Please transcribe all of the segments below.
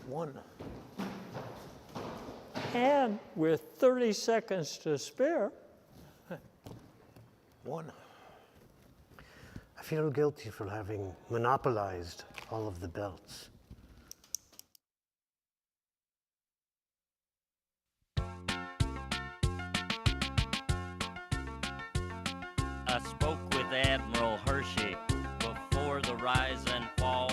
One. And with 30 seconds to spare. One. I feel guilty for having monopolized all of the belts. I spoke with Admiral Hershey before the rise and fall,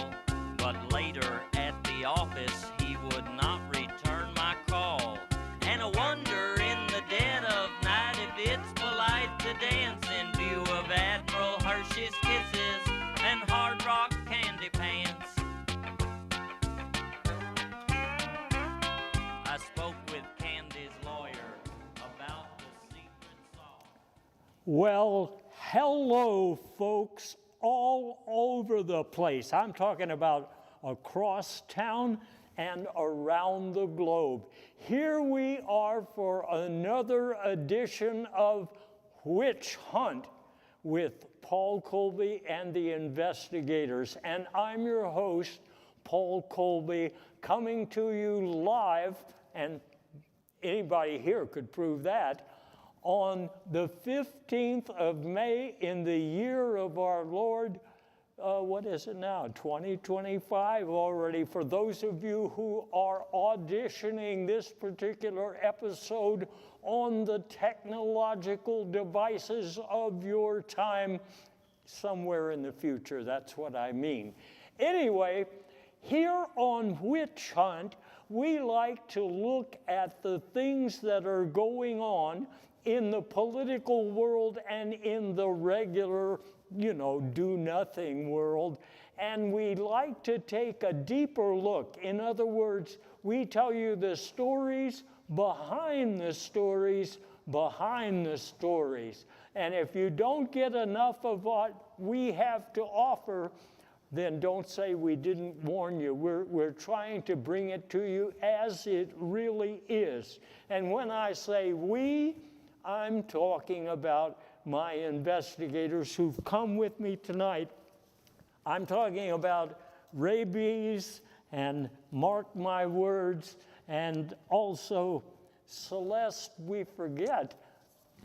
but later at the office he would not return my call. And I wonder in the dead of night if it's polite to dance in view of Admiral Hershey's kisses and hard rock candy pants. I spoke with Candy's lawyer about the secret sauce. Well, hello, folks, all over the place. I'm talking about across town and around the globe. Here we are for another edition of Witch Hunt with Paul Colby and the Investigators. And I'm your host, Paul Colby, coming to you live, and anybody here could prove that, on the 15th of May in the year of our Lord, what is it now, 2025 already, for those of you who are auditioning this particular episode on the technological devices of your time, somewhere in the future, that's what I mean. Anyway, here on Witch Hunt, we like to look at the things that are going on in the political world and in the regular, do-nothing world. And we like to take a deeper look. In other words, we tell you the stories behind the stories behind the stories. And if you don't get enough of what we have to offer, then don't say we didn't warn you. We're trying to bring it to you as it really is. And when I say we, I'm talking about my investigators who've come with me tonight. I'm talking about Rabies and Mark My Words, and also Celeste We Forget.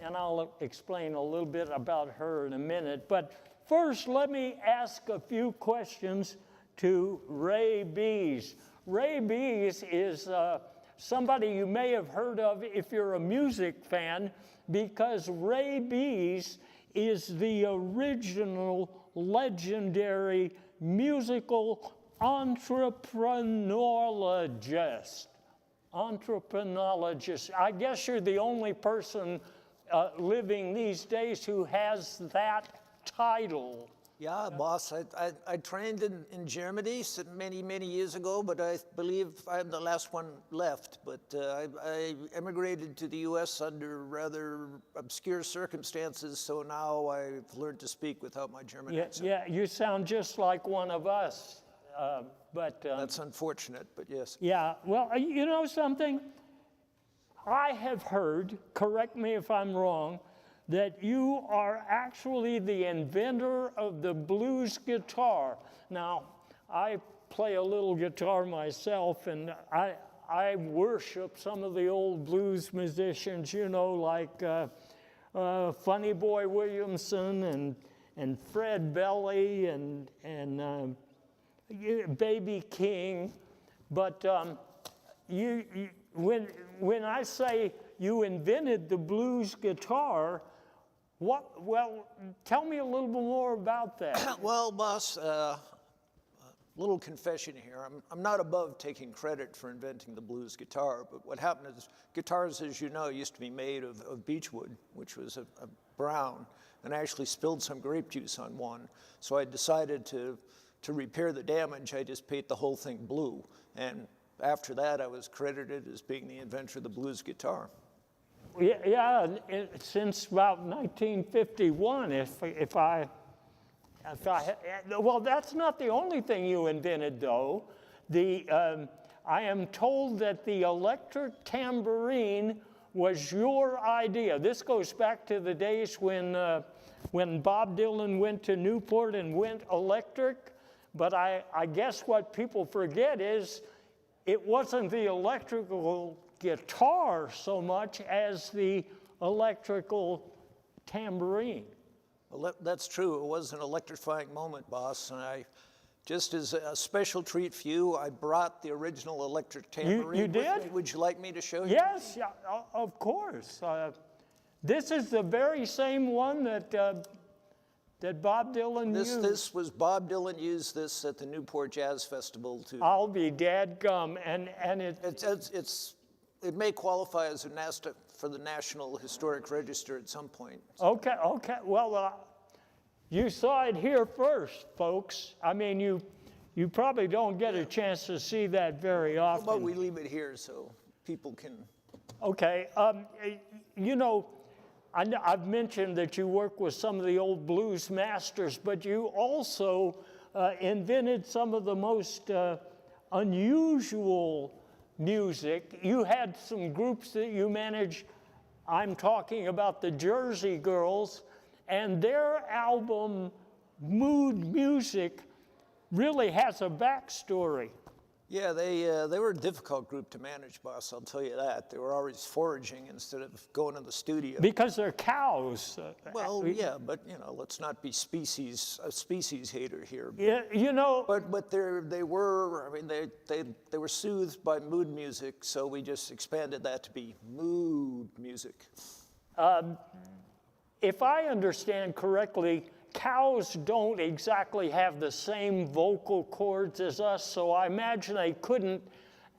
And I'll explain a little bit about her in a minute. But first, let me ask a few questions to Rabies. Rabies is somebody you may have heard of if you're a music fan, because Rabies is the original legendary musical entrepreneurologist. I guess you're the only person living these days who has that title. Yeah, boss, I trained in Germany many years ago, but I believe I'm the last one left. But I emigrated to the U.S. under rather obscure circumstances, so now I've learned to speak without my German accent. Yeah, you sound just like one of us. That's unfortunate, but yes. Yeah, well, you know something? I have heard, correct me if I'm wrong, that you are actually the inventor of the blues guitar. Now, I play a little guitar myself, and I worship some of the old blues musicians, like Funny Boy Williamson and Fred Belly and Baby King. But when I say you invented the blues guitar, well, tell me a little bit more about that. Well, boss, little confession here. I'm not above taking credit for inventing the blues guitar, but what happened is guitars, as you know, used to be made of beechwood, which was a brown, and I actually spilled some grape juice on one. So I decided to repair the damage. I just painted the whole thing blue. And after that, I was credited as being the inventor of the blues guitar. Yeah, since about 1951, well, that's not the only thing you invented, though. I am told that the electric tambourine was your idea. This goes back to the days when Bob Dylan went to Newport and went electric. But I guess what people forget is it wasn't the electrical guitar so much as the electrical tambourine. Well, that's true. It was an electrifying moment, boss. And just as a special treat for you, I brought the original electric tambourine. You did? With me. Would you like me to show you? Yes, yeah, of course. This is the very same one that Bob Dylan used. This was Bob Dylan used this at the Newport Jazz Festival too. I'll be dadgum, and it may qualify as for the National Historic Register at some point. Okay. Well, you saw it here first, folks. I mean, you probably don't get a chance to see that very often. But we leave it here so people can. Okay. You know, I've mentioned that you work with some of the old blues masters, but you also invented some of the most unusual music. You had some groups that you managed. I'm talking about the Jersey Girls, and their album, Mood Music, really has a backstory. Yeah, they were a difficult group to manage, boss, I'll tell you that. They were always foraging instead of going to the studio. Because they're cows. Well, yeah, but, you know, let's not be a species hater here. Yeah, you know. But they were soothed by mood music, so we just expanded that to be mood music. If I understand correctly, cows don't exactly have the same vocal cords as us, so I imagine they couldn't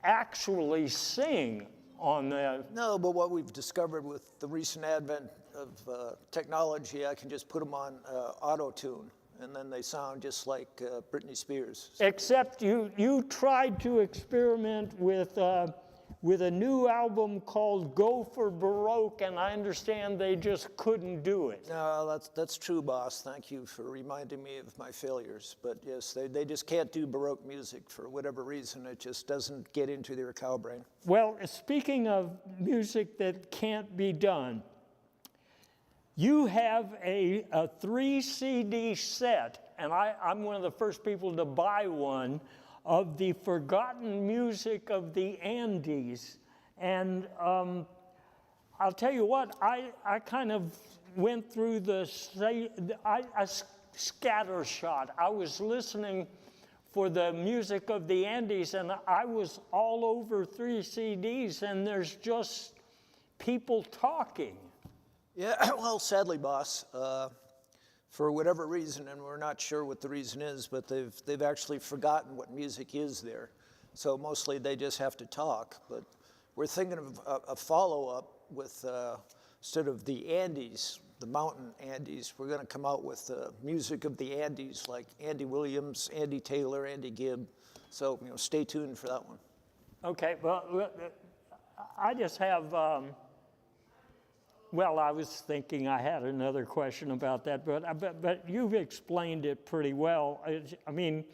actually sing on the... No, but what we've discovered with the recent advent of technology, I can just put them on auto-tune, and then they sound just like Britney Spears. Except you tried to experiment with a new album called Go for Baroque, and I understand they just couldn't do it. No, that's true, boss. Thank you for reminding me of my failures. But yes, they just can't do Baroque music for whatever reason. It just doesn't get into their cow brain. Well, speaking of music that can't be done, you have a 3 CD set, and I'm one of the first people to buy one, of the forgotten music of the Andes. And I'll tell you what, I kind of went through I scattershot. I was listening for the music of the Andes, and I was all over 3 CDs, and there's just people talking. Yeah, well, sadly, boss, for whatever reason, and we're not sure what the reason is, but they've actually forgotten what music is there. So mostly they just have to talk. But we're thinking of a follow-up with, instead of the Andes, the mountain Andes, we're going to come out with music of the Andes, like Andy Williams, Andy Taylor, Andy Gibb. So, you know, stay tuned for that one. Okay, well, I just have... Well, I was thinking I had another question about that, but you've explained it pretty well. I mean,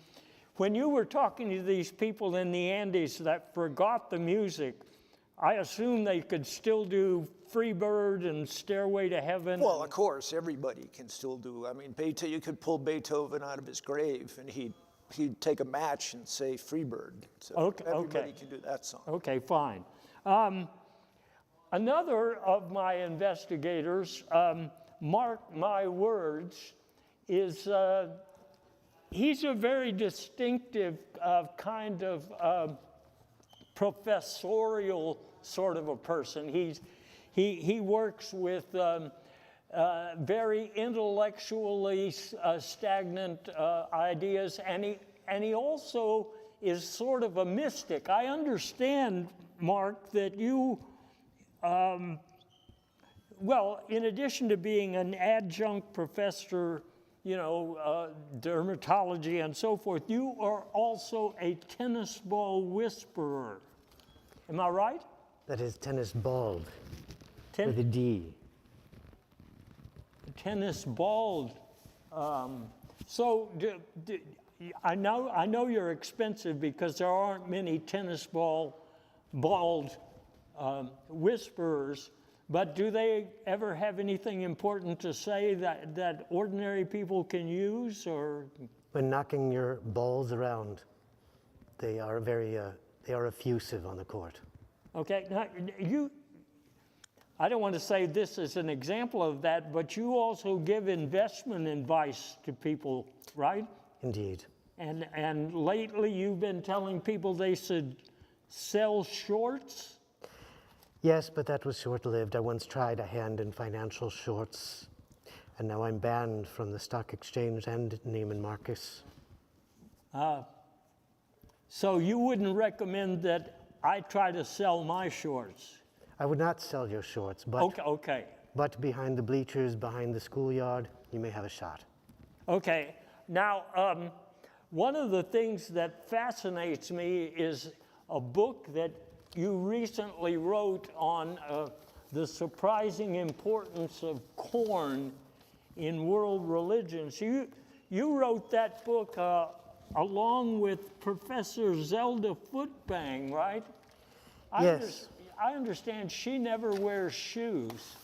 when you were talking to these people in the Andes that forgot the music, I assume they could still do Freebird and Stairway to Heaven. Well, of course, everybody can still do. I mean, you could pull Beethoven out of his grave, and he'd take a match and say Freebird. So everybody can do that song. Okay, fine. Another of my investigators, mark my words, is he's a very distinctive kind of professorial sort of a person. He works with very intellectually stagnant ideas, and he also is sort of a mystic. I understand, Mark, that you... well, in addition to being an adjunct professor, you know, dermatology and so forth, you are also a tennis ball whisperer. Am I right? That is tennis bald with a D. Tennis bald. So I know you're expensive because there aren't many tennis bald whisperers, but do they ever have anything important to say that ordinary people can use, or? When knocking your balls around, they are very They are effusive on the court. Okay, now I don't want to say this is an example of that, but you also give investment advice to people, right? Indeed. And lately you've been telling people they should sell shorts? Yes, but that was short-lived. I once tried a hand in financial shorts, and now I'm banned from the stock exchange and Neiman Marcus. So you wouldn't recommend that I try to sell my shorts? I would not sell your shorts, but, Okay. but behind the bleachers, behind the schoolyard, you may have a shot. Okay. Now, one of the things that fascinates me is a book that you recently wrote on the surprising importance of corn in world religions. You wrote that book along with Professor Zelda Footbang, right? Yes. I understand she never wears shoes.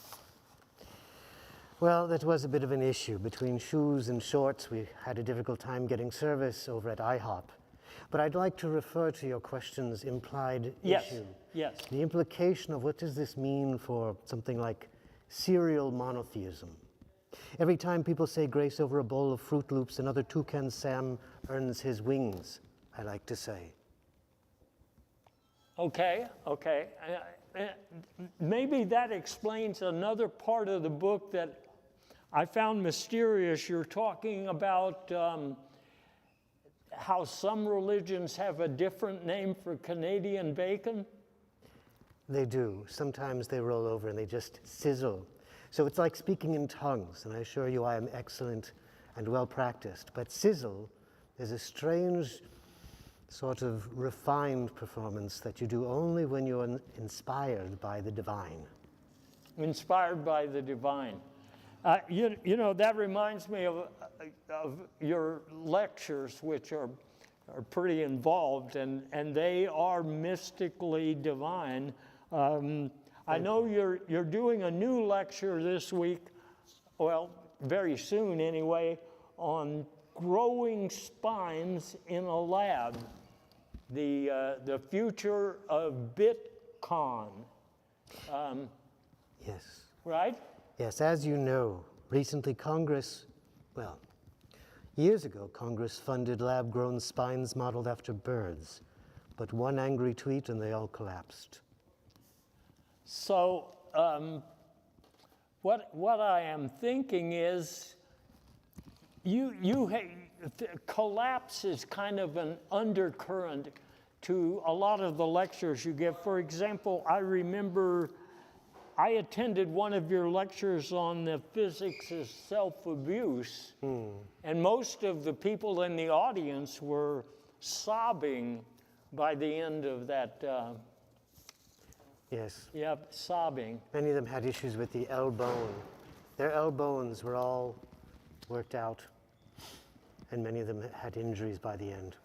Well, that was a bit of an issue. Between shoes and shorts, we had a difficult time getting service over at IHOP. But I'd like to refer to your question's implied issue. Yes. The implication of what does this mean for something like serial monotheism? Every time people say grace over a bowl of Fruit Loops, another Toucan Sam earns his wings, I like to say. Okay. Maybe that explains another part of the book that I found mysterious. You're talking about how some religions have a different name for Canadian bacon. They do. Sometimes they roll over and they just sizzle. So it's like speaking in tongues, and I assure you I am excellent and well practiced. But sizzle is a strange sort of refined performance that you do only when you're inspired by the divine. Inspired by the divine. You know, that reminds me of your lectures, which are pretty involved, and they are mystically divine. I know you're doing a new lecture this week, well, very soon anyway, on growing spines in a lab, the future of Bitcoin. Yes. Right? Yes, as you know, recently years ago, Congress funded lab-grown spines modeled after birds. But one angry tweet and they all collapsed. So what I am thinking is collapse is kind of an undercurrent to a lot of the lectures you give. For example, I remember I attended one of your lectures on the physics of self-abuse, and most of the people in the audience were sobbing by the end of that. Yes. Yep, sobbing. Many of them had issues with the L bone. Their L bones were all worked out, and many of them had injuries by the end.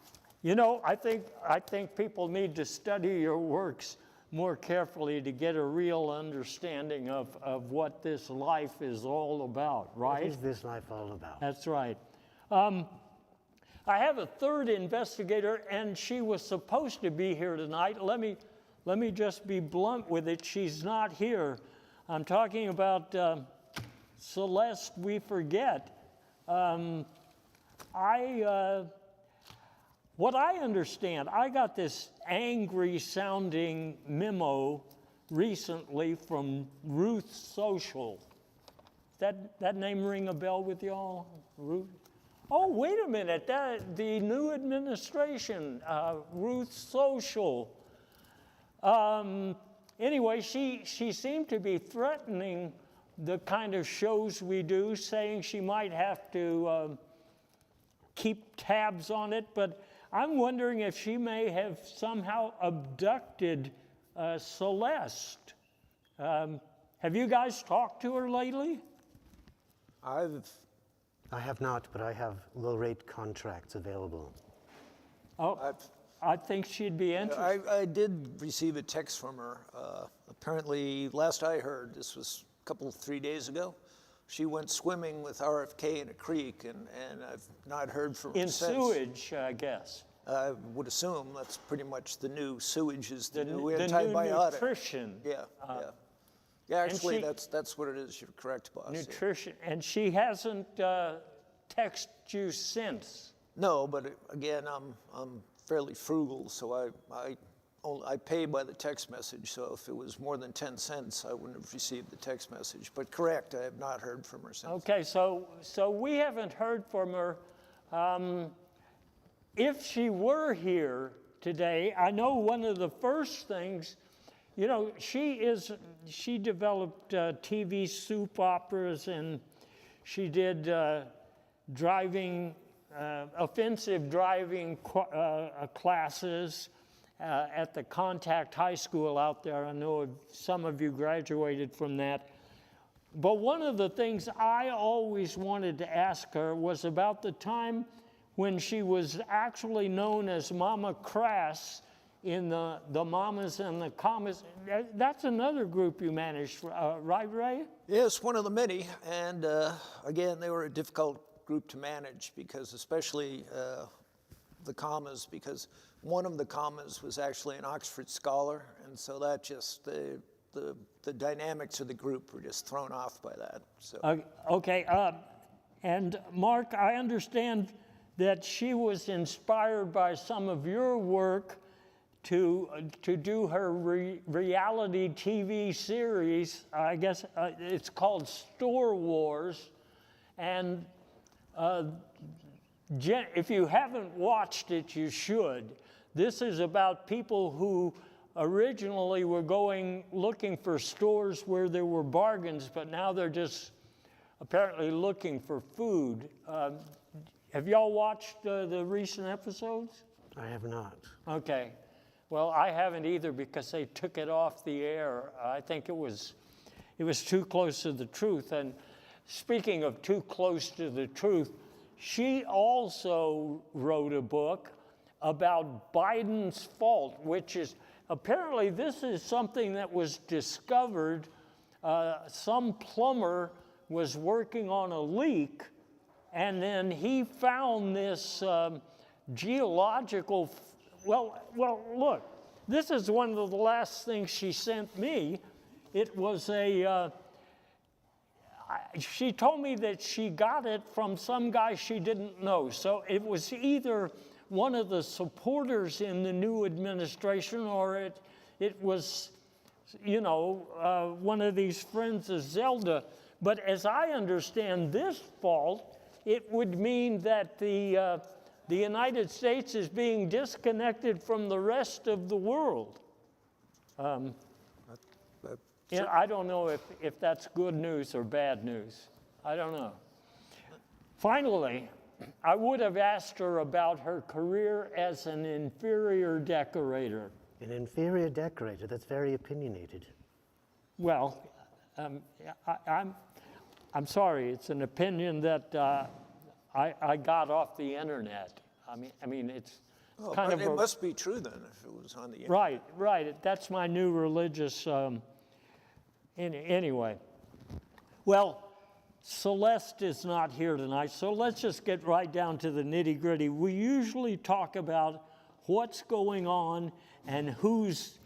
You know, I think people need to study your works more carefully to get a real understanding of what this life is all about, right? What is this life all about? That's right. I have a third investigator, and she was supposed to be here tonight. Let me just be blunt with it. She's not here. I'm talking about Celeste We Forget. What I understand, I got this angry-sounding memo recently from Ruth Social. That name ring a bell with y'all? Ruth? Oh, wait a minute. The new administration, Ruth Social. Anyway, she seemed to be threatening the kind of shows we do, saying she might have to keep tabs on it, but I'm wondering if she may have somehow abducted Celeste. Have you guys talked to her lately? I have not, but I have low-rate contracts available. Oh, I think she'd be interested. I did receive a text from her. Apparently, last I heard, this was a 3 days ago, she went swimming with RFK in a creek, and I've not heard from her In since. sewage, I guess. I would assume that's pretty much the new sewage is the new the new antibiotic. nutrition. Yeah, yeah, actually, she- that's what it is. You're correct, boss. Yeah. Nutrition, and she hasn't texted you since. No, but again, I'm fairly frugal, so I pay by the text message. So if it was more than 10 cents, I wouldn't have received the text message. But correct, I have not heard from her since. Okay, so we haven't heard from her. If she were here today, I know one of the first things, you know, she developed TV soap operas, and she did offensive driving classes at the Contact High School out there. I know some of you graduated from that. But one of the things I always wanted to ask her was about the time when she was actually known as Mama Crass in the Mamas and the Commas. That's another group you managed, right, Ray? Yes, one of the many. And again, they were a difficult group to manage because especially the Commas, because one of the Commas was actually an Oxford scholar. And so that just, the dynamics of the group were just thrown off by that. So. Okay, and Mark, I understand that she was inspired by some of your work to do her reality TV series. I guess it's called Store Wars. And if you haven't watched it, you should. This is about people who originally were looking for stores where there were bargains, but now they're just apparently looking for food. Have y'all watched the recent episodes? I have not. Okay. Well, I haven't either because they took it off the air. I think it was too close to the truth. And speaking of too close to the truth, she also wrote a book about Biden's fault, which is apparently this is something that was discovered. Some plumber was working on a leak, and then he found this geological. Well, look, this is one of the last things she sent me. It was she told me that she got it from some guy she didn't know. So it was either one of the supporters in the new administration or it was, you know, one of these friends of Zelda. But as I understand this fault, it would mean that the United States is being disconnected from the rest of the world. I don't know if that's good news or bad news. I don't know. Finally, I would have asked her about her career as an inferior decorator. An inferior decorator, that's very opinionated. Well, I'm sorry, it's an opinion that I got off the internet. I mean, it's kind of it must be true then if it was on the internet. Right. That's my new religious. Anyway, well, Celeste is not here tonight, so let's just get right down to the nitty-gritty. We usually talk about what's going on and who's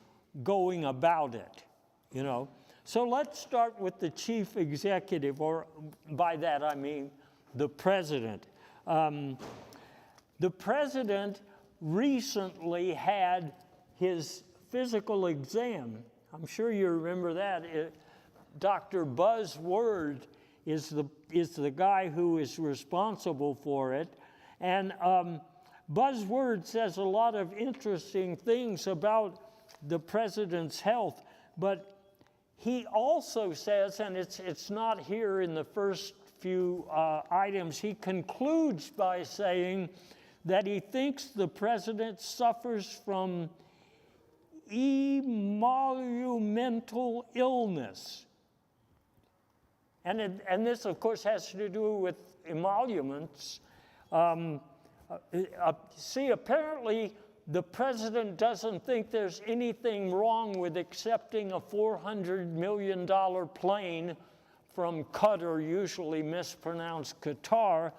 going about it, you know. So let's start with the chief executive, or by that I mean the president. The president recently had his physical exam. I'm sure you remember that. Dr. Buzz Word is the guy who is responsible for it. And Buzz Word says a lot of interesting things about the president's health, but he also says, and it's not here in the first few items, he concludes by saying that he thinks the president suffers from emolumental illness. And this, of course, has to do with emoluments. See, apparently, the president doesn't think there's anything wrong with accepting a $400 million plane from Qatar, usually mispronounced Qatar.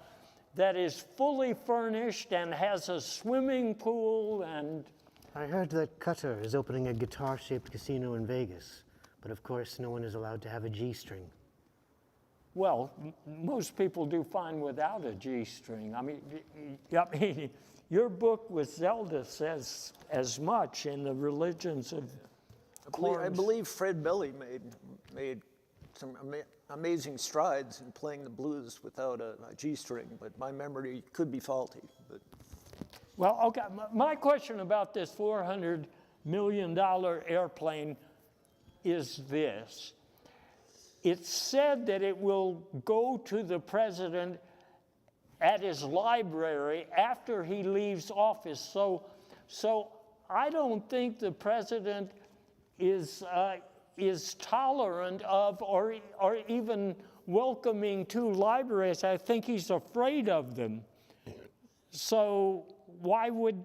that is fully furnished and has a swimming pool and... I heard that Qatar is opening a guitar-shaped casino in Vegas, but of course no one is allowed to have a G-string. Well, most people do fine without a G-string. I mean, your book with Zelda says as much in the religions of I believe Fred Belly made some amazing strides in playing the blues without a G-string, but my memory could be faulty. But well, okay, my question about this $400 million airplane is this. It's said that it will go to the president at his library after he leaves office. So I don't think the president is tolerant of or even welcoming to libraries. I think he's afraid of them. So why would?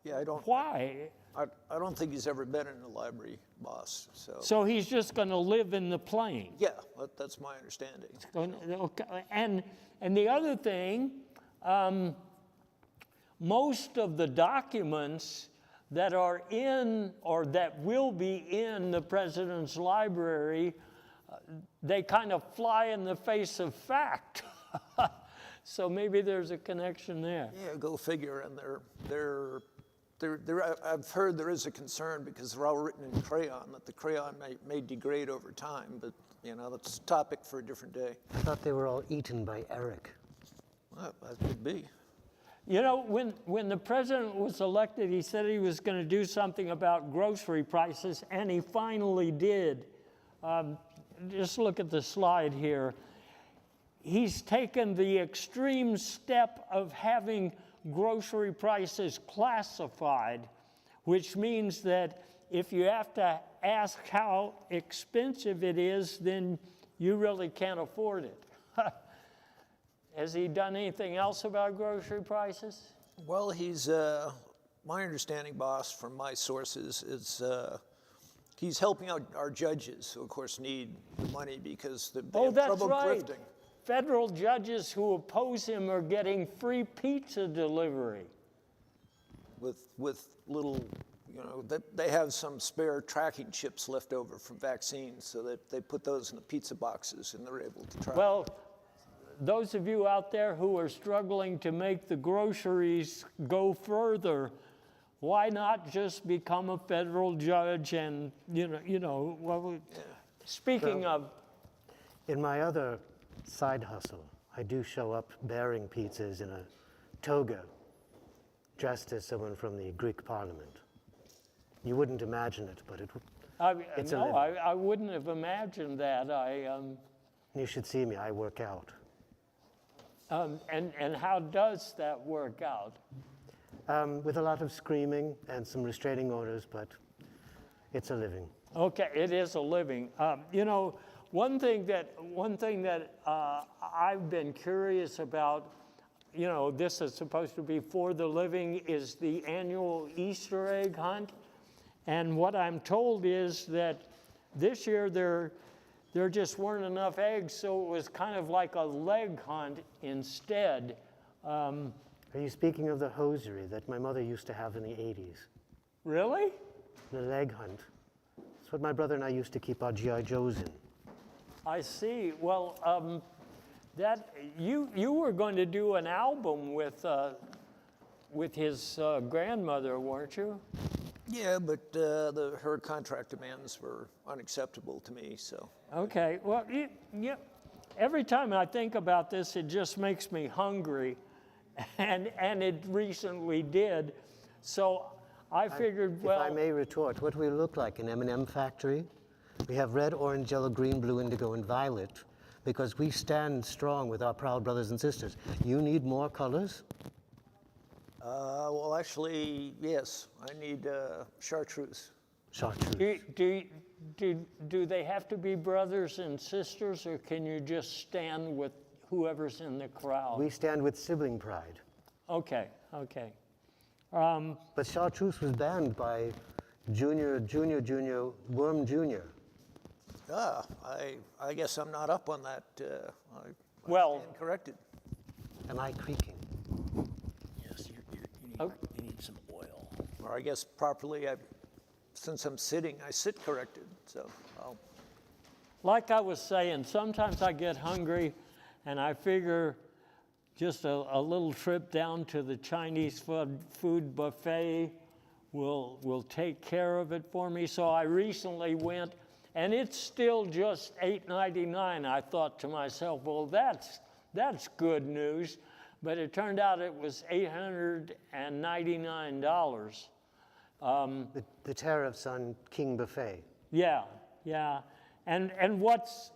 yeah, Why? I don't think he's ever been in a library, boss. So he's just going to live in the plane. Yeah, that's my understanding. Okay. And the other thing, most of the documents that are in or that will be in the president's library, they kind of fly in the face of fact. So maybe there's a connection there. Yeah, go figure. And I've heard there is a concern because they're all written in crayon, that the crayon may degrade over time, but that's a topic for a different day. I thought they were all eaten by Eric. Well, that could be. You know, when the president was elected, he said he was going to do something about grocery prices, and he finally did. Just look at the slide here. He's taken the extreme step of having grocery prices classified, which means that if you have to ask how expensive it is, then you really can't afford it. Has he done anything else about grocery prices? Well, he's, my understanding, boss, from my sources, is he's helping out our judges, who of course need the money because they have trouble thrifting. Federal judges who oppose him are getting free pizza delivery. With little, they have some spare tracking chips left over from vaccines, so that they put those in the pizza boxes and they're able to track. Well, those of you out there who are struggling to make the groceries go further, why not just become a federal judge and, speaking of... In my other side hustle, I do show up bearing pizzas in a toga, dressed as someone from the Greek parliament. You wouldn't imagine it, but it's a living. I wouldn't have imagined that. You should see me, I work out. And how does that work out? With a lot of screaming and some restraining orders, but it's a living. Okay, it is a living. One thing that I've been curious about, this is supposed to be for the living, is the annual Easter egg hunt. And what I'm told is that this year there just weren't enough eggs, so it was kind of like a leg hunt instead. Are you speaking of the hosiery that my mother used to have in the 80s? Really? The leg hunt. That's what my brother and I used to keep our G.I. Joes in. I see. Well, that you were going to do an album with his grandmother, weren't you? Yeah, but her contract demands were unacceptable to me, so. Okay, well, every time I think about this, it just makes me hungry, and it recently did. So I figured, well... If I may retort, what do we look like, an M&M factory? We have red, orange, yellow, green, blue, indigo, and violet, because we stand strong with our proud brothers and sisters. You need more colors? Well, actually, yes. I need chartreuse. Chartreuse. Do they have to be brothers and sisters, or can you just stand with whoever's in the crowd? We stand with sibling pride. Okay. But chartreuse was banned by Junior, Worm Jr. I guess I'm not up on that. I Well, stand corrected. Am I creaking? Yes, Okay. you need some oil. Or I guess properly, since I'm sitting, I sit corrected. So Like I was saying, sometimes I get hungry and I figure just a little trip down to the Chinese food buffet will take care of it for me. So I recently went, and it's still just $8.99. I thought to myself, well, that's good news. But it turned out it was $899. The tariffs on King Buffet. Yeah. And what's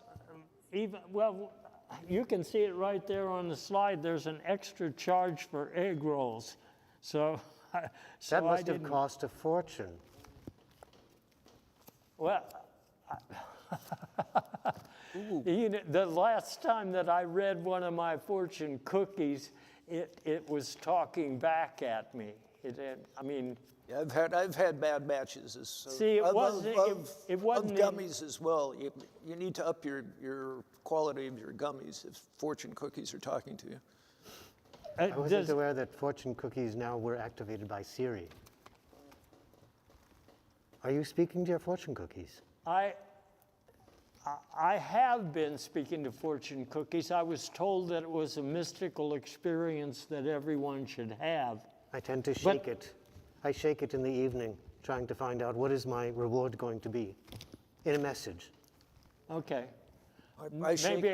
even, well, you can see it right there on the slide. There's an extra charge for egg rolls. So That must have cost a fortune. Well, you know, the last time that I read one of my fortune cookies, it was talking back at me. I mean, yeah, I've had bad batches. See, it wasn't of gummies as well. You need to up your quality of your gummies if fortune cookies are talking to you. I wasn't aware that fortune cookies now were activated by Siri. Are you speaking to your fortune cookies? I have been speaking to fortune cookies. I was told that it was a mystical experience that everyone should have. I tend to shake it. I shake it in the evening, trying to find out what is my reward going to be in a message. Okay. I shake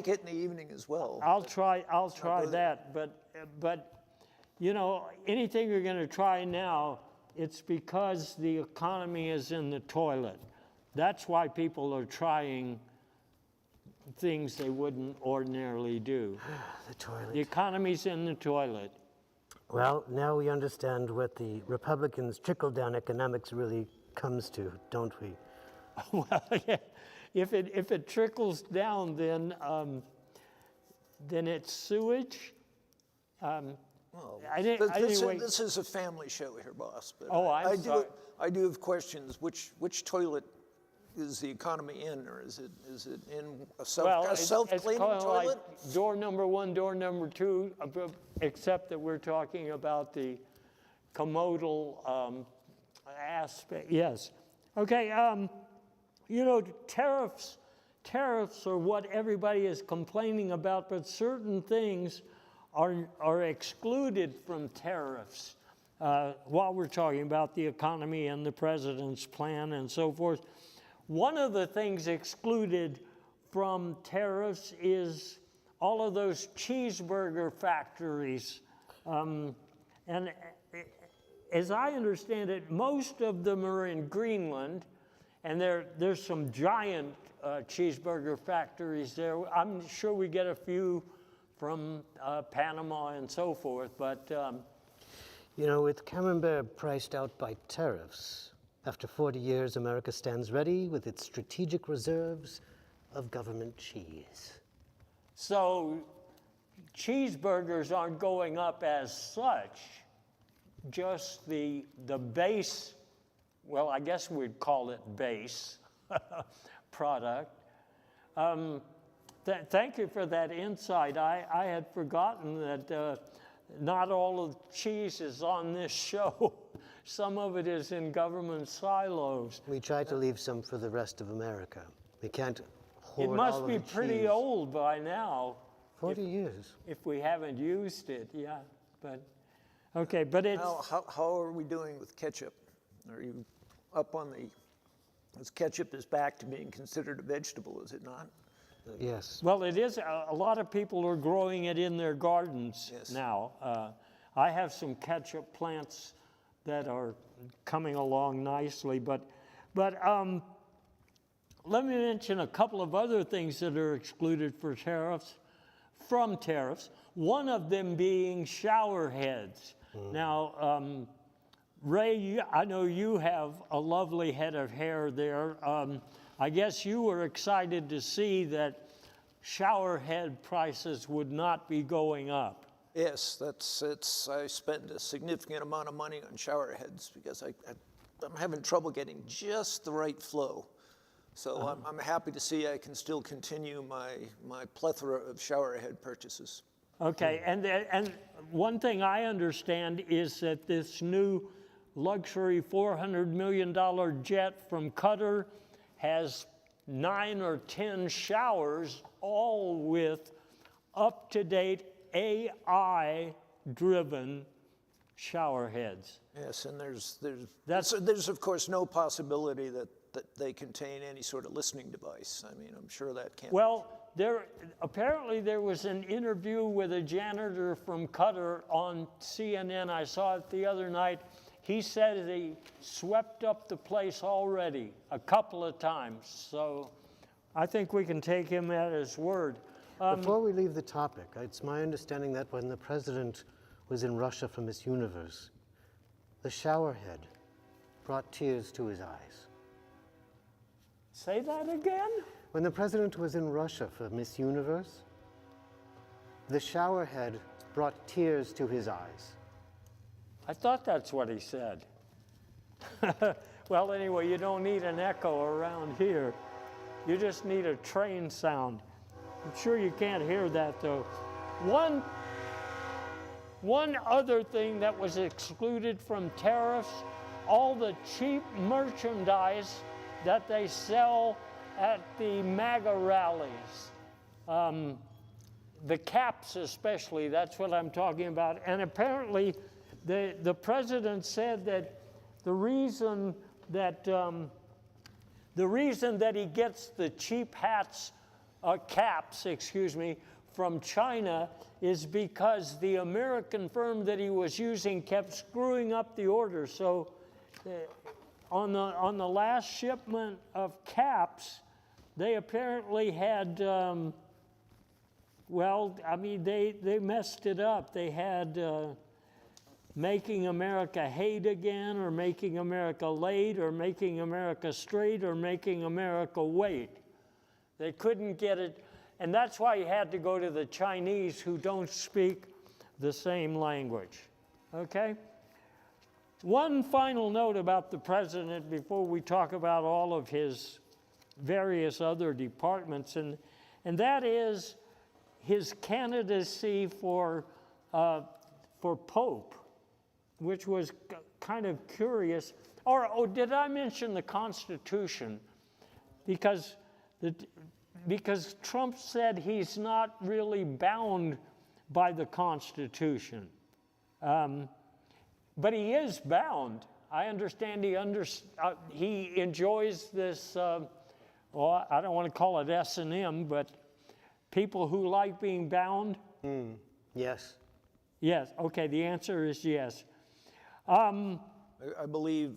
it in the evening as well. I'll try that, but you know, anything you're going to try now, it's because the economy is in the toilet. That's why people are trying things they wouldn't ordinarily do. The toilet. The economy's in the toilet. Well, now we understand what the Republicans' trickle-down economics really comes to, don't we? Well, yeah. If it trickles down, then it's sewage. This is a family show here, boss. But I'm sorry. I do have questions. Which toilet is the economy in, or is it in a self-cleaning toilet? Like door number 1, door number 2, except that we're talking about the commodal aspect. Yes. Okay. You know, tariffs are what everybody is complaining about, but certain things are excluded from tariffs. While we're talking about the economy and the president's plan and so forth, one of the things excluded from tariffs is all of those cheeseburger factories. And as I understand it, most of them are in Greenland. And there's some giant cheeseburger factories there. I'm sure we get a few from Panama and so forth, but... You know, with Camembert priced out by tariffs, after 40 years, America stands ready with its strategic reserves of government cheese. So cheeseburgers aren't going up as such, just the base, well, I guess we'd call it base product. Thank you for that insight. I had forgotten that not all of the cheese is on this show. Some of it is in government silos. We try to leave some for the rest of America. We can't hoard It must all of be the pretty cheese. old by now. 40 years. If we haven't used it, yeah. But okay, but it's How are we doing with ketchup? Are you up on as ketchup is back to being considered a vegetable, is it not? Yes. well, it is. A lot of people are growing it in their gardens now. I have some ketchup plants that are coming along nicely, but let me mention a couple of other things that are excluded from tariffs. One of them being shower heads. Now, Ray, I know you have a lovely head of hair there. I guess you were excited to see that shower head prices would not be going up. Yes, I spend a significant amount of money on shower heads because I'm having trouble getting just the right flow. So I'm happy to see I can still continue my plethora of shower head purchases. Okay, and one thing I understand is that this new luxury $400 million jet from Qatar has 9 or 10 showers, all with up-to-date AI-driven shower heads. Yes, and there's of course no possibility that they contain any sort of listening device. I mean, I'm sure that can't. Well, apparently there was an interview with a janitor from Qatar on CNN. I saw it the other night. He said he swept up the place already a couple of times. So I think we can take him at his word. Before we leave the topic, it's my understanding that when the president was in Russia for Miss Universe, the showerhead brought tears to his eyes. Say that again? When the president was in Russia for Miss Universe, the showerhead brought tears to his eyes. I thought that's what he said. Well, anyway, you don't need an echo around here. You just need a train sound. I'm sure you can't hear that, though. One other thing that was excluded from tariffs, all the cheap merchandise that they sell at the MAGA rallies. The caps especially, that's what I'm talking about. And apparently the president said that the reason that he gets the cheap caps, from China is because the American firm that he was using kept screwing up the order. So on the last shipment of caps, they apparently had, they messed it up. They had Making America Hate Again, or Making America Late, or Making America Straight, or Making America Wait. They couldn't get it, and that's why you had to go to the Chinese, who don't speak the same language, okay? One final note about the president before we talk about all of his various other departments, and that is his candidacy for Pope, which was kind of curious. Or did I mention the Constitution? Because Trump said he's not really bound by the Constitution. But he is bound. I understand he enjoys this, I don't want to call it S&M, but people who like being bound? Yes. Yes, okay, the answer is yes. I believe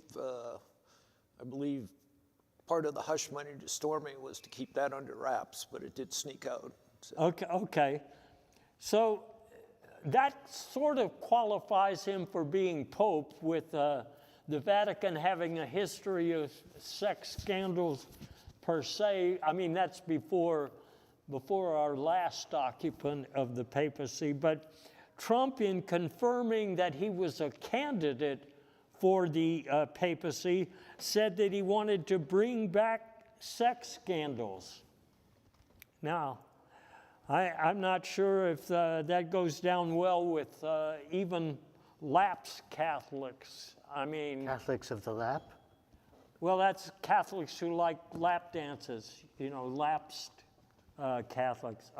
part of the hush money to Stormy was to keep that under wraps, but it did sneak out. So. Okay. So that sort of qualifies him for being Pope, with the Vatican having a history of sex scandals per se. I mean, that's before our last occupant of the papacy. But Trump, in confirming that he was a candidate for the papacy, said that he wanted to bring back sex scandals. Now, I'm not sure if that goes down well with even lapsed Catholics. I mean... Catholics of the lap? Well, that's Catholics who like lap dances, lapsed Catholics.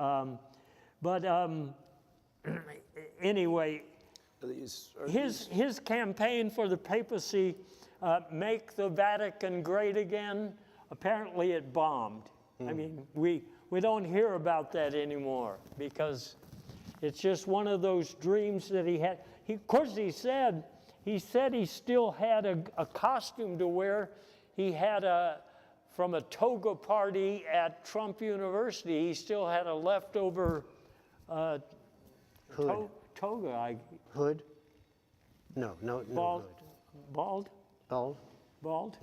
Anyway, his campaign for the papacy, Make the Vatican Great Again, apparently it bombed. I mean, we don't hear about that anymore, because it's just one of those dreams that he had. Of course, he said he still had a costume to wear. He had from a toga party at Trump University, he still had a leftover Hood. Toga. Hood? No Bald. hood. Bald? Bald? Bald?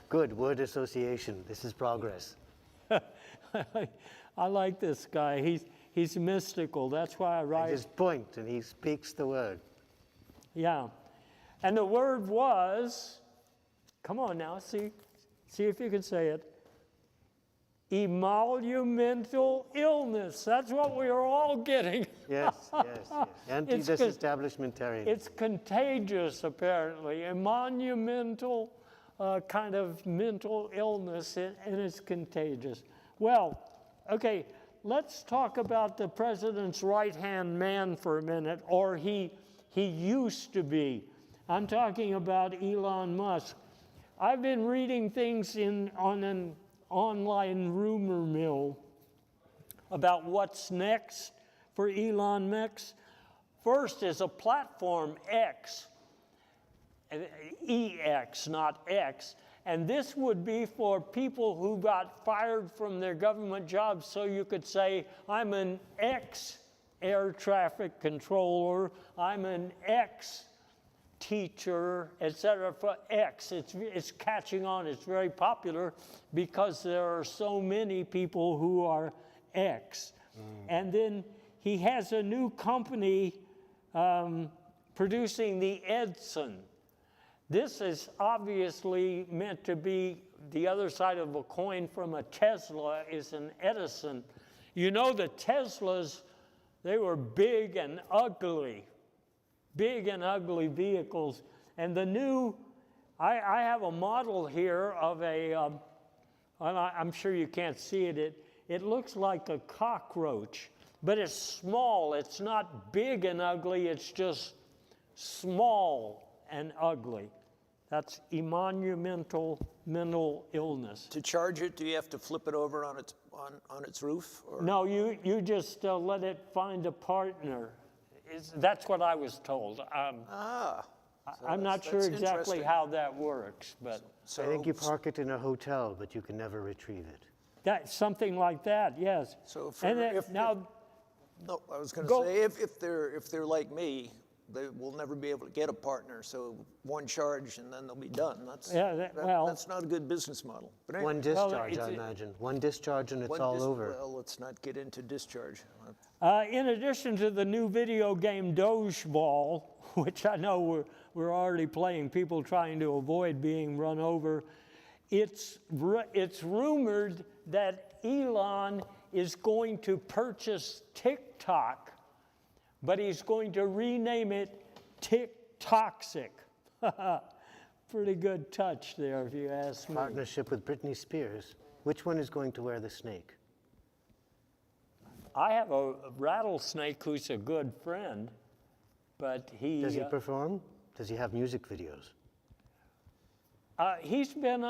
Good, word association. This is progress. I like this guy. He's mystical. That's why I write. I just point and he speaks the word. Yeah. And the word was, come on now, see if you can say it. emolumental illness. That's what we are all getting. Yes, yes, yes. Anti-disestablishmentarian. It's contagious, apparently. A monumental kind of mental illness, and it's contagious. Well, okay, let's talk about the president's right-hand man for a minute, or he used to be. I'm talking about Elon Musk. I've been reading things on an online rumor mill about what's next for Elon Musk. First is a platform X, EX, not X, and this would be for people who got fired from their government jobs, so you could say, I'm an ex-air traffic controller, I'm an ex-teacher, etc. For X. It's catching on, it's very popular because there are so many people who are X. And then he has a new company producing the Edison. This is obviously meant to be the other side of a coin from a Tesla is an Edison. You know, the Teslas, they were big and ugly vehicles. And the new, I have a model here of a, I'm sure you can't see it, it looks like a cockroach, but it's small. It's not big and ugly, it's just small and ugly. That's emolumental mental illness. To charge it, do you have to flip it over on its roof? Or? No, you just let it find a partner. That's what I was told. I'm not sure exactly how that works, but I think you park it in a hotel, but you can never retrieve it. that's something like that. Yes. So now, no, I was going to say if they're like me, they will never be able to get a partner. So one charge and then they'll be done. That's that's not a good business model. But anyway, One discharge, I imagine. One discharge and it's all over. Well, let's not get into discharge. in addition to the new video game Dodgeball, which I know we're already playing, people trying to avoid being run over, it's rumored that Elon is going to purchase TikTok, but he's going to rename it TikToxic. Pretty good touch there, if you ask me. Partnership with Britney Spears. Which one is going to wear the snake? I have a rattlesnake who's a good friend, but he... Does he perform? Does he have music videos? He's been,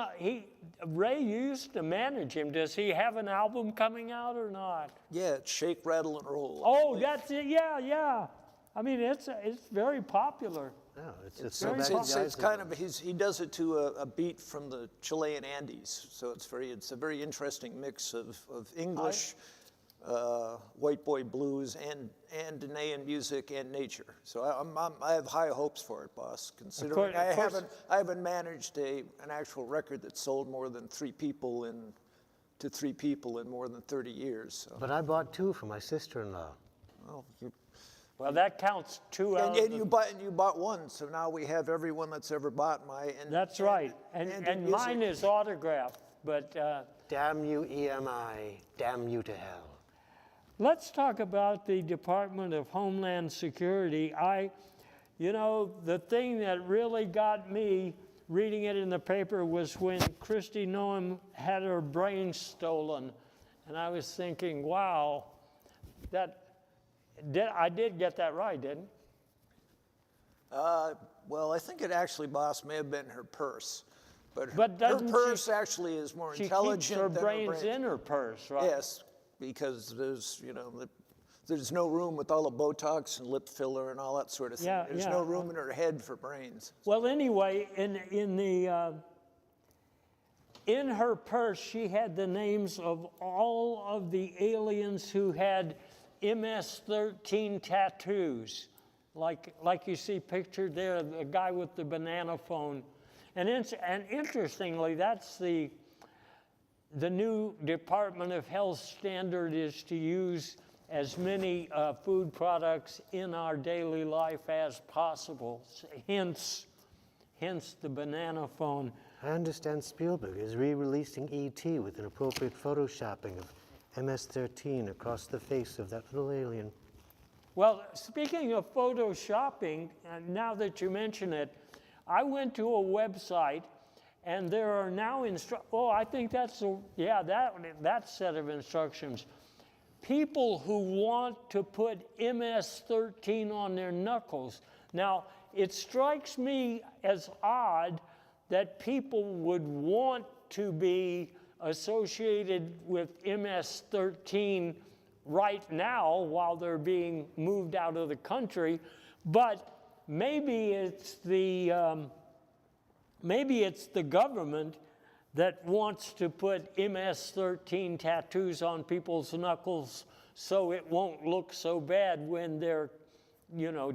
Ray used to manage him. Does he have an album coming out or not? Yeah, it's Shake, Rattle, and Roll. Oh, that's it, yeah. I mean, it's very popular. No, it's so bad. It's kind of, he does it to a beat from the Chilean Andes. So it's a very interesting mix of English, white boy blues, and Ghanaian music and nature. So I have high hopes for it, boss. Considering I haven't managed an actual record that sold more than three people in more than 30 years. So. But I bought two for my sister-in-law. Well, that counts two out. And you bought one, so now we have everyone that's ever bought my. That's right, and mine is autographed, but. Damn you, EMI! Damn you to hell! Let's talk about the Department of Homeland Security. The thing that really got me reading it in the paper was when Kristi Noem had her brain stolen. And I was thinking, wow, I did get that right, didn't I? Well, I think it actually, boss, may have been her purse. But her purse actually is more intelligent than her brain. She keeps her brains in her purse, right? Yes. Because there's no room with all the Botox and lip filler and all that sort of thing. There's no room in her head for brains. Well, anyway, in her purse, she had the names of all of the aliens who had MS-13 tattoos, like you see pictured there, the guy with the banana phone. And interestingly, that's the new Department of Health standard is to use as many food products in our daily life as possible. Hence hence the banana phone. I understand Spielberg is re-releasing E.T. with an appropriate photoshopping of MS-13 across the face of that little alien. Well, speaking of photoshopping, now that you mention it, I went to a website and there are now I think that's, that set of instructions. People who want to put MS-13 on their knuckles. Now, it strikes me as odd that people would want to be associated with MS-13 right now while they're being moved out of the country, but maybe it's the government that wants to put MS-13 tattoos on people's knuckles so it won't look so bad when they're,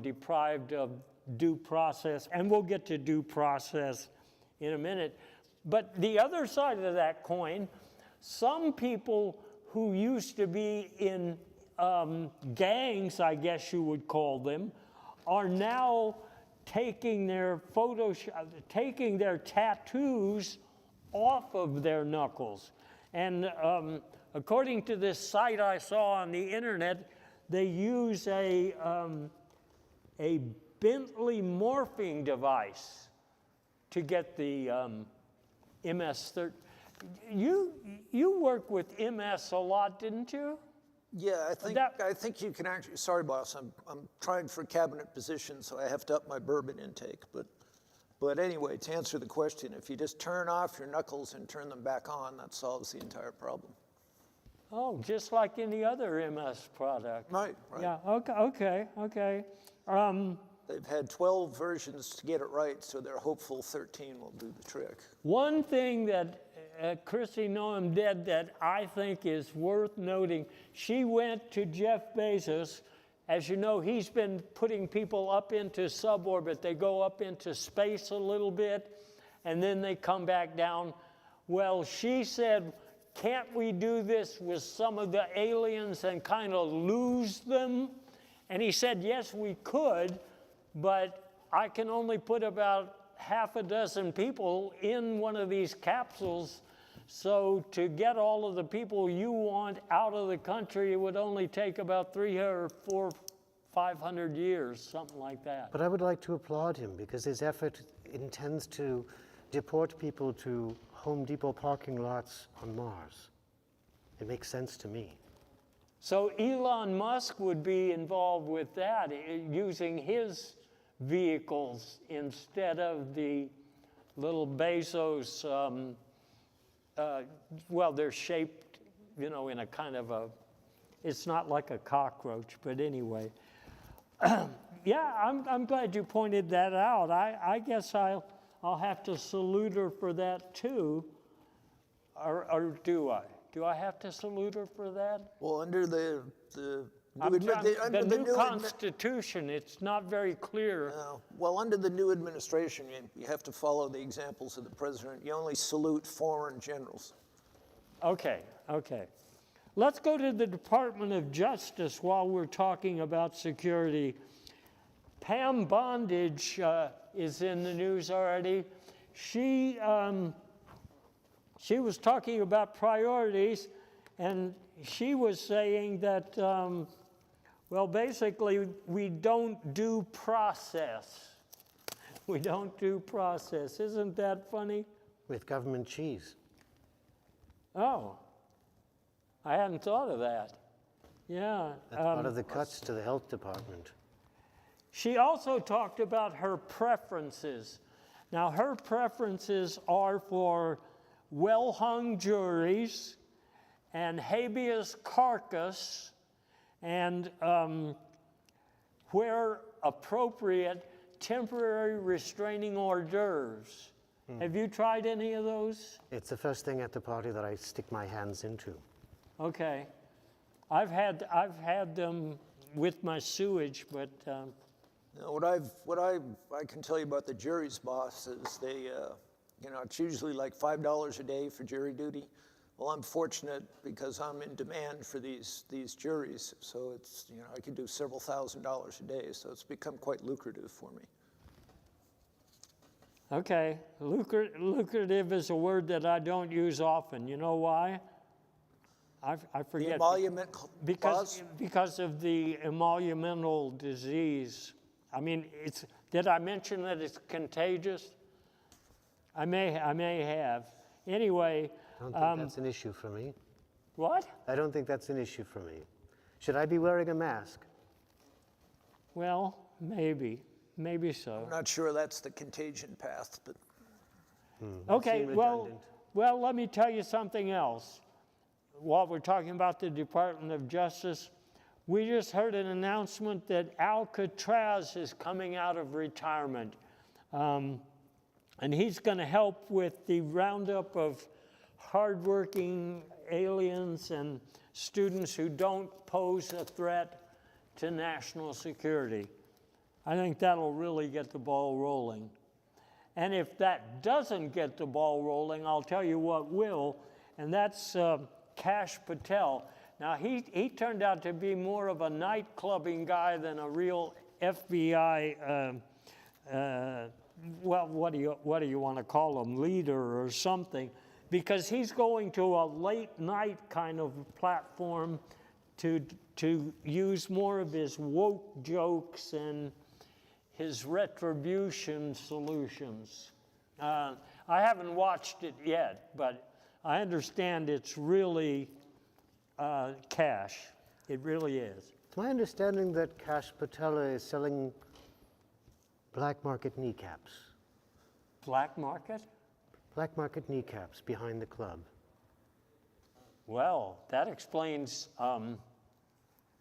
deprived of due process. And we'll get to due process in a minute. But the other side of that coin, some people who used to be in gangs, I guess you would call them, are now taking their tattoos off of their knuckles. And according to this site I saw on the internet, they use a Bentley morphing device to get the MS-13. You worked with MS a lot, didn't you? Yeah, I think you can actually. Sorry, boss. I'm trying for cabinet position, so I have to up my bourbon intake. But anyway, to answer the question, if you just turn off your knuckles and turn them back on, that solves the entire problem. Oh, just like any other MS product. Right. Yeah. Okay. They've had 12 versions to get it right, so they're hopeful 13 will do the trick. One thing that Chrissy Noam did that I think is worth noting, she went to Jeff Bezos. As you know, he's been putting people up into suborbit. They go up into space a little bit, and then they come back down. Well, she said, can't we do this with some of the aliens and kind of lose them? And he said, yes, we could, but I can only put about half a dozen people in one of these capsules. So to get all of the people you want out of the country, it would only take about 300 or 400, 500 years, something like that. But I would like to applaud him because his effort intends to deport people to Home Depot parking lots on Mars. It makes sense to me. So Elon Musk would be involved with that, using his vehicles instead of the little Bezos, they're shaped, in a kind of it's not like a cockroach, but anyway. Yeah, I'm glad you pointed that out. I guess I'll have to salute her for that too, or do I? Do I have to salute her for that? Well, under the new Constitution, it's not very clear. Well, under the new administration, you have to follow the examples of the president. You only salute foreign generals. Okay. Let's go to the Department of Justice while we're talking about security. Pam Bondage is in the news already. She was talking about priorities, and she was saying that, basically, we don't do process. We don't do process. Isn't that funny? With government cheese. Oh, I hadn't thought of that. Yeah. That's part of the cuts to the health department. She also talked about her preferences. Now, her preferences are for well-hung juries and habeas corpus and, where appropriate, temporary restraining orders. Have you tried any of those? It's the first thing at the party that I stick my hands into. Okay. I've had them with my sewage, but... What I can tell you about the jury's boss is they, it's usually like $5 a day for jury duty. Well, I'm fortunate because I'm in demand for these juries, so it's, I can do several $1,000s a day, so it's become quite lucrative for me. Okay, lucrative is a word that I don't use often. You know why? I The forget. emolument clause? Because of the emolumental disease. I mean, did I mention that it's contagious? I may have. Anyway. I don't think that's an issue for me. What? I don't think that's an issue for me. Should I be wearing a mask? Well, maybe so. I'm not sure that's the contagion path, but Okay, seem well, redundant. let me tell you something else. While we're talking about the Department of Justice, we just heard an announcement that Alcatraz is coming out of retirement. And he's going to help with the roundup of hardworking aliens and students who don't pose a threat to national security. I think that'll really get the ball rolling. And if that doesn't get the ball rolling, I'll tell you what will, and that's Kash Patel. Now, he turned out to be more of a nightclubbing guy than a real FBI, well, what do you want to call him, leader or something, because he's going to a late night kind of platform to use more of his woke jokes and his retribution solutions. I haven't watched it yet, but I understand it's really cash. It really is. It's my understanding that Kash Patel is selling black market kneecaps. Black market? Black market kneecaps behind the club. Well, that explains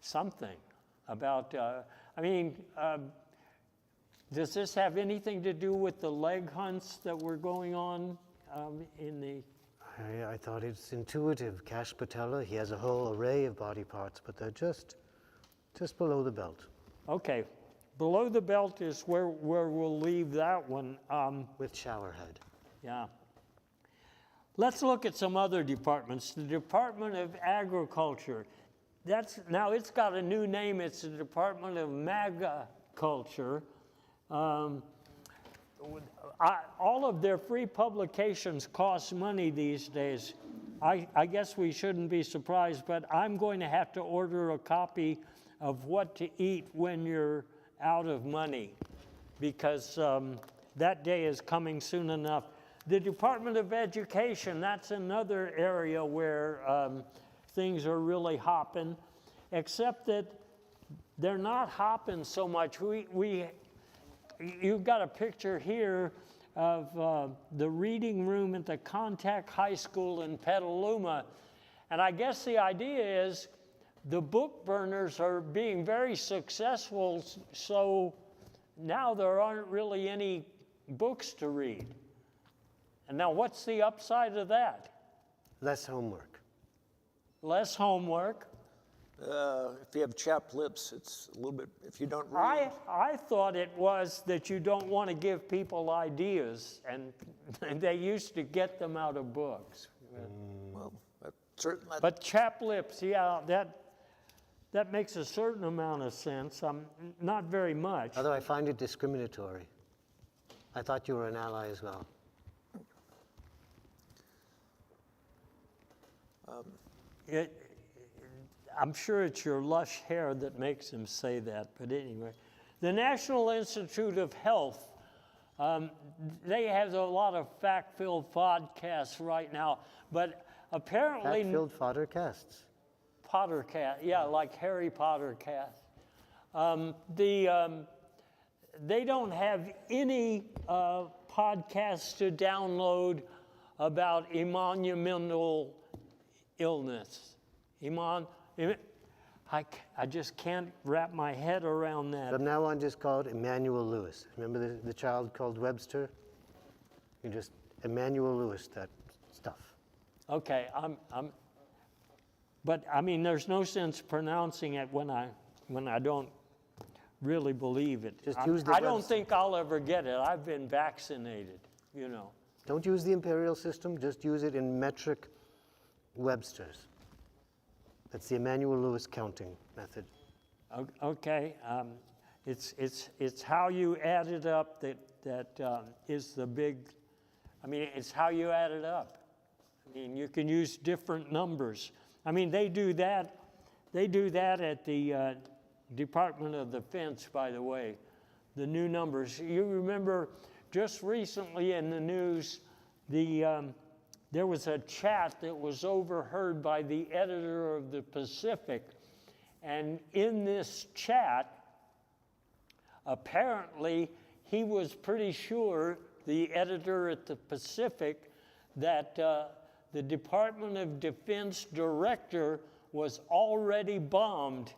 something about, does this have anything to do with the leg hunts that were going on in the... I thought it's intuitive. Kash Patel, he has a whole array of body parts, but they're just below the belt. Okay, below the belt is where we'll leave that one. With showerhead. Yeah. Let's look at some other departments. The Department of Agriculture. Now it's got a new name. It's the Department of MAGA Culture. All of their free publications cost money these days. I guess we shouldn't be surprised, but I'm going to have to order a copy of What to Eat When You're Out of Money, because that day is coming soon enough. The Department of Education, that's another area where things are really hopping, except that they're not hopping so much. You've got a picture here of the reading room at the Contact High School in Petaluma. And I guess the idea is the book burners are being very successful, so now there aren't really any books to read. And now what's the upside of that? Less homework. Less homework. if you have chapped lips, it's a little bit, if you don't read. I thought it was that you don't want to give people ideas, and they used to get them out of books. Well, that's certainly. But chapped lips, yeah, that makes a certain amount of sense. Not very much. Although I find it discriminatory. I thought you were an ally as well. I'm sure it's your lush hair that makes him say that, but anyway. The National Institute of Health, they have a lot of fact-filled podcasts right now, but apparently... Fact-filled foddercasts. Pottercast, yeah, like Harry Potter cast. They don't have any podcasts to download about emolumental illness. I just can't wrap my head around that. From now on, just call it Emmanuel Lewis. Remember the child called Webster? You just Emmanuel Lewis that stuff. Okay, but I mean, there's no sense pronouncing it when I don't really believe it. Just use the I don't website. think I'll ever get it. I've been vaccinated, you know. Don't use the imperial system. Just use it in metric Websters. That's the Emmanuel Lewis counting method. Okay, it's how you add it up that is the big, I mean, it's how you add it up. I mean, you can use different numbers. I mean, they do that at the Department of Defense, by the way, the new numbers. You remember just recently in the news, there was a chat that was overheard by the editor of the Pacific. And in this chat, apparently, he was pretty sure, the editor at the Pacific, that the Department of Defense director was already bombed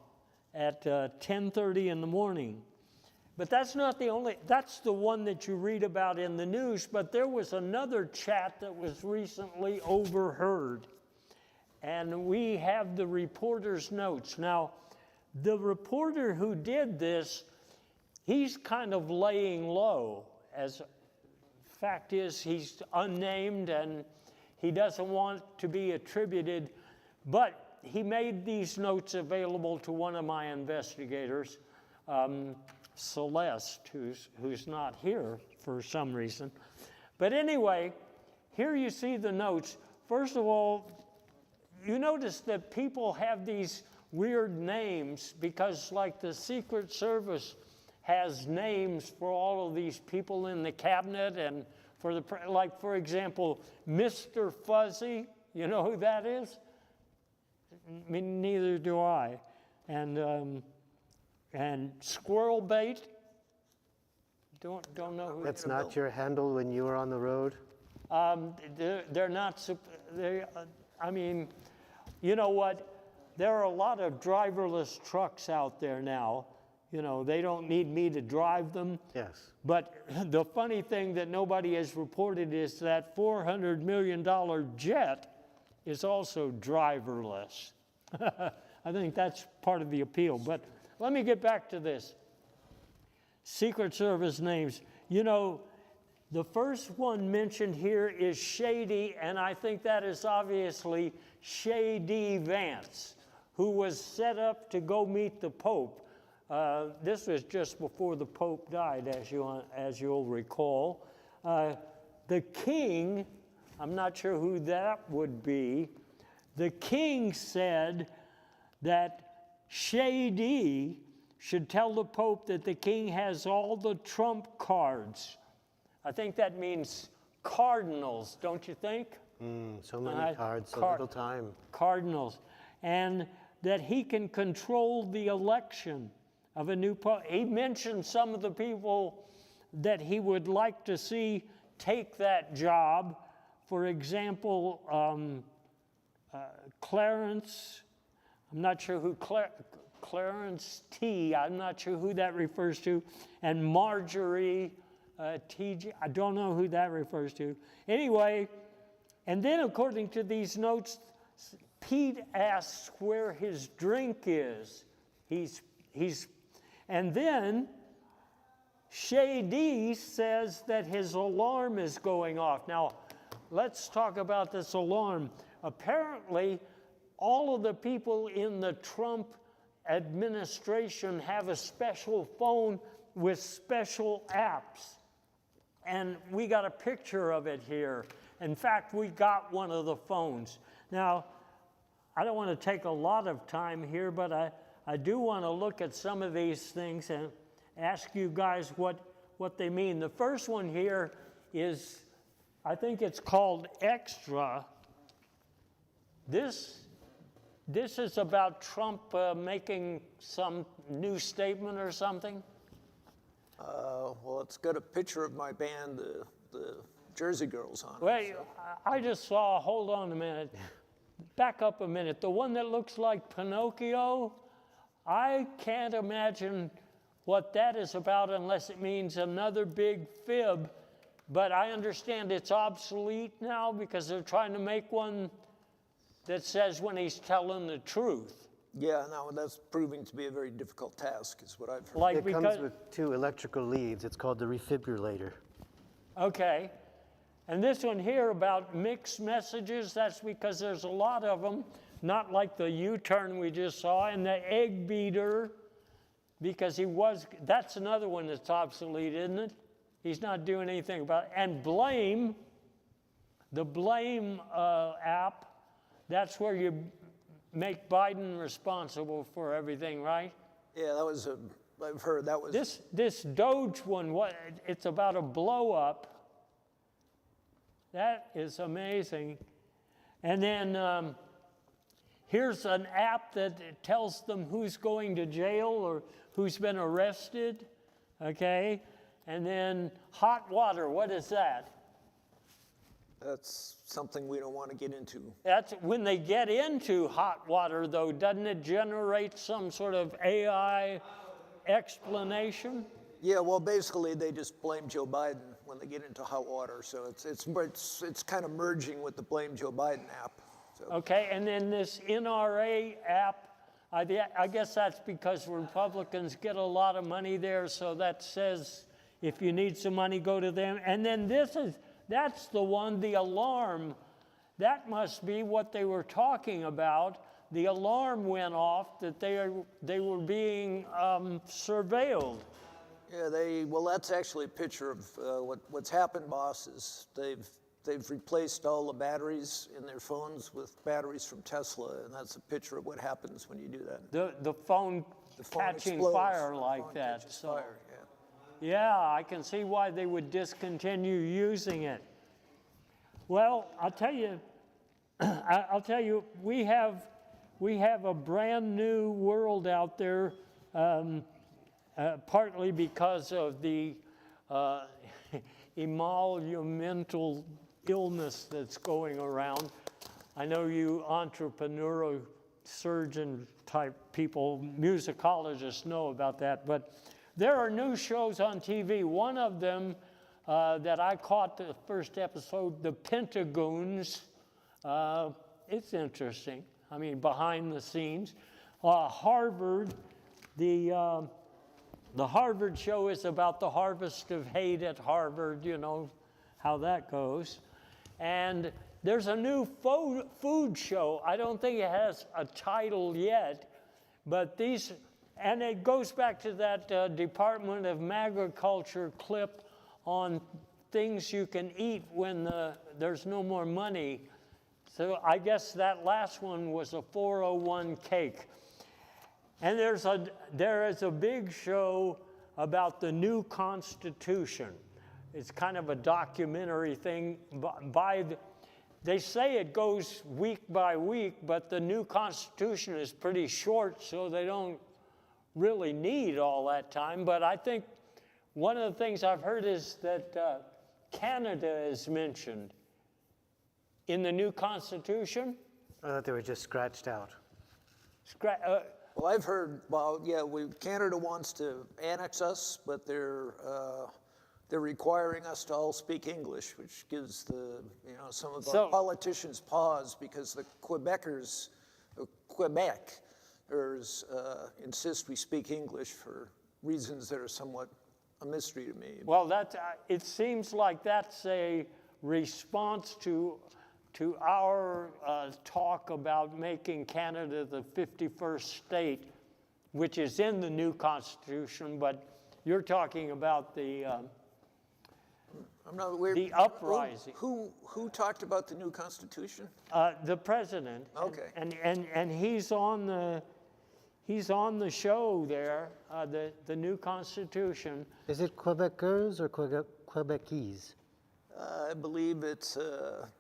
at 10:30 in the morning. But that's not the only, that's the one that you read about in the news, but there was another chat that was recently overheard. And we have the reporter's notes. Now, the reporter who did this, he's kind of laying low. As fact is, he's unnamed and he doesn't want to be attributed, but he made these notes available to one of my investigators, Celeste, who's not here for some reason. But anyway, here you see the notes. First of all, you notice that people have these weird names because, like, the Secret Service has names for all of these people in the cabinet, and for the, like, for example, Mr. Fuzzy, you know who that is? I mean, neither do I. And Squirrel Bait, don't know who. That's not your handle when you were on the road? They're not, I mean, you know what? There are a lot of driverless trucks out there now. You know, they don't need me to drive them. Yes. But the funny thing that nobody has reported is that $400 million jet is also driverless. I think that's part of the appeal. But let me get back to this. Secret Service names. You know, the first one mentioned here is Shady, and I think that is obviously Shady Vance, who was set up to go meet the Pope. This was just before the Pope died, as you'll recall. The king, I'm not sure who that would be. The king said that Shady should tell the Pope that the king has all the trump cards. I think that means cardinals, don't you think? So many cards, so little time. Cardinals. And that he can control the election of a new pope. He mentioned some of the people that he would like to see take that job. For example, Clarence, I'm not sure who, Clarence T, I'm not sure who that refers to, and Marjorie T.G., I don't know who that refers to. Anyway, and then according to these notes, Pete asks where his drink is. And then Shady says that his alarm is going off. Now, let's talk about this alarm. Apparently, all of the people in the Trump administration have a special phone with special apps. And we got a picture of it here. In fact, we got one of the phones. Now, I don't want to take a lot of time here, but I do want to look at some of these things and ask you guys what they mean. The first one here is, I think it's called Extra. This is about Trump making some new statement or something? Well, it's got a picture of my band, the Jersey Girls, on it. Wait, I just saw, hold on a minute. Back up a minute. The one that looks like Pinocchio, I can't imagine what that is about unless it means another big fib. But I understand it's obsolete now because they're trying to make one that says when he's telling the truth. Yeah, no, that's proving to be a very difficult task, is what I've heard. Like It comes with 2 electrical leads. It's called the refibrillator. Okay. And this one here about mixed messages, that's because there's a lot of them, not like the U-turn we just saw, and the egg beater, because that's another one that's obsolete, isn't it? He's not doing anything about it. And Blame, the Blame app, that's where you make Biden responsible for everything, right? Yeah, that was I've heard that was. This Doge one, it's about a blow up. That is amazing. And then here's an app that tells them who's going to jail or who's been arrested, okay? And then hot water, what is that? That's something we don't want to get into. That's when they get into hot water, though, doesn't it generate some sort of AI explanation? Yeah, well, basically they just blame Joe Biden when they get into hot water. So it's kind of merging with the Blame Joe Biden app. So. Okay, and then this NRA app, I guess that's because Republicans get a lot of money there, so that says if you need some money, go to them. And then that's the one, the alarm. That must be what they were talking about. The alarm went off that they were being surveilled. Yeah, well, that's actually a picture of what's happened, boss, is they've replaced all the batteries in their phones with batteries from Tesla, and that's a picture of what happens when you do that. The phone catching explodes. fire The like phone that. catches So, fire, yeah. yeah, I can see why they would discontinue using it. Well, I'll tell you, we have a brand new world out there, partly because of the emolumental illness that's going around. I know you entrepreneurial surgeon type people, musicologists know about that, but there are new shows on TV. One of them that I caught the first episode, The Pentagoons. It's interesting. I mean, behind the scenes. Harvard, the Harvard show is about the harvest of hate at Harvard, you know how that goes. And there's a new food show. I don't think it has a title yet, but and it goes back to that Department of Agriculture clip on things you can eat when there's no more money. So I guess that last one was a 401 cake. And there is a big show about the new Constitution. It's kind of a documentary thing they say it goes week by week, but the new Constitution is pretty short, so they don't really need all that time. But I think one of the things I've heard is that Canada is mentioned in the new Constitution. I thought they were just scratched out. Well, I've heard, Canada wants to annex us, but they're requiring us to all speak English, which gives some of our politicians pause because the Quebecers insist we speak English for reasons that are somewhat a mystery to me. Well, it seems like that's a response to our talk about making Canada the 51st state, which is in the new Constitution, but you're talking about the uprising. Who talked about the new Constitution? The president. Okay. And he's on the show there, the new Constitution. Is it Quebecers or Quebecese? I believe it's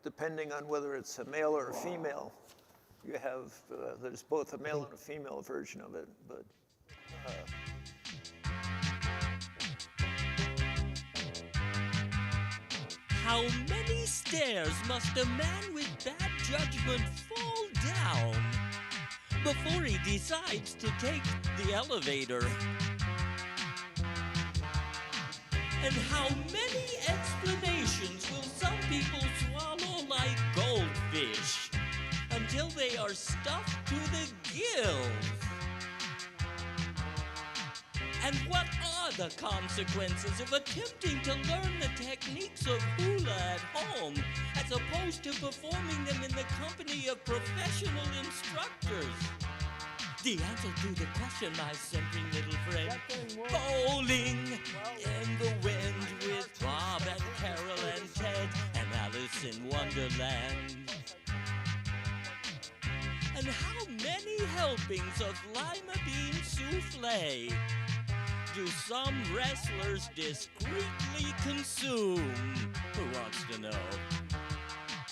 depending on whether it's a male or a female. You have there's both a male and a female version of it, but. How many stairs must a man with bad judgment fall down before he decides to take the elevator? And how many explanations will some people swallow like goldfish until they are stuffed to the gills? And what are the consequences of attempting to learn the techniques of hula at home as opposed to performing them in the company of professional instructors? The answer to the question, my simpering little friend. Bowling in the wind with Bob and Carol and Ted and Alice in Wonderland. And how many helpings of lima bean souffle do some wrestlers discreetly consume? Who wants to know?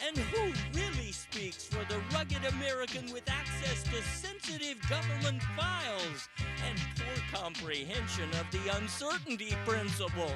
And who really speaks for the rugged American with access to sensitive government files and poor comprehension of the uncertainty principle?